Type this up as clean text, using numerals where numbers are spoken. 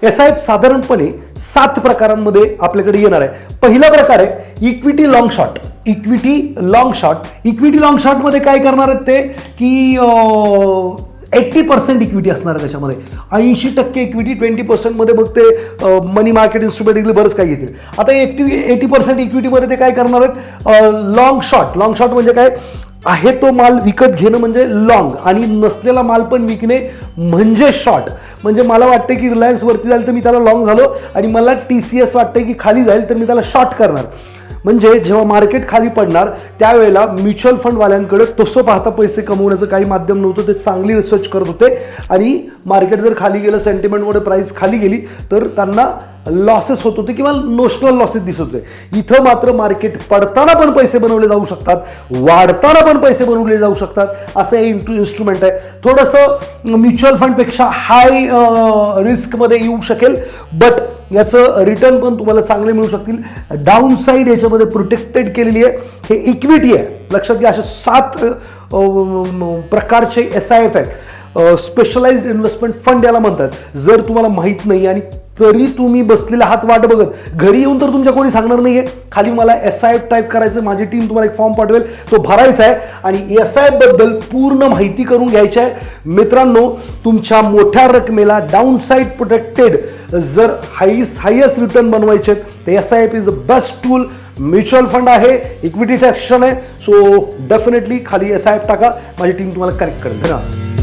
SIP साधारणपणे 7 प्रकारांमध्ये आपल्याकडे येणार आहे. पहिला प्रकार आहे equity long short. Equity long short मध्ये काय करणार आहेत ते की 80% इक्विटी असणार आहे त्याच्यामध्ये, 80% इक्विटी, 20% मध्ये मग ते मनी मार्केट इन्स्ट्रुमेंट बरंच काय घेतील. आता 80% इक्विटीमध्ये ते काय करणार आहेत लॉंग शॉर्ट म्हणजे काय आहे तो माल विकत घेणं म्हणजे लॉंग आणि नसलेला माल पण विकणे म्हणजे शॉर्ट. म्हणजे मला वाटतं की रिलायन्स वरती जाईल तर मी त्याला लॉंग झालो आणि मला TCS वाटतं की खाली जाईल तर मी त्याला शॉर्ट करणार. म्हणजे जेव्हा मार्केट खाली पडणार त्यावेळेला म्युच्युअल फंडवाल्यांकडे तसं पाहता पैसे कमवण्याचं काही माध्यम नव्हतं. ते चांगली रिसर्च करत होते आणि मार्केट जर खाली गेलं, सेंटिमेंटमुळे प्राइस खाली गेली तर त्यांना लॉसेस होत होते किंवा नोशनल लॉसेस दिसत होते. इथं मात्र मार्केट पडताना पण पैसे बनवले जाऊ शकतात, वाढताना पण पैसे बनवले जाऊ शकतात, असं हे इन्स्ट्रुमेंट आहे. थोडंसं म्युच्युअल फंडपेक्षा हाय रिस्कमध्ये येऊ शकेल, बट याचं रिटर्न पण तुम्हाला चांगले मिळू शकतील. डाऊन साईड याच्यामध्ये प्रोटेक्टेड केलेली आहे. हे इक्विटी आहे, लक्षात घ्या. अशा 7 प्रकारचे SIF आहेत. स्पेशलाइज्ड इन्व्हेस्टमेंट फंड याला म्हणतात. जर तुम्हाला माहित नाही आणि तरी तुम्ही बसलेले आहात वाट बघत, घरी येऊन तर तुमच्या कोणी सांगणार नाहीये खाली मला SIF टाईप करायचं, माझी टीम तुम्हाला एक फॉर्म पाठवेल, तो भरायचा आहे आणि SIF बद्दल पूर्ण माहिती करून घ्यायची आहे. मित्रांनो, तुमच्या मोठ्या रकमेला डाऊन साईड प्रोटेक्टेड जर हायेस्ट रिटर्न बनवायचे तर SIF is the best tool. Mutual fund आहे, इक्विटी टॅक्सेशन आहे, सो डेफिनेटली खाली SIF टाका. माझी टीम तुम्हाला कनेक्ट करेल. धन्यवाद.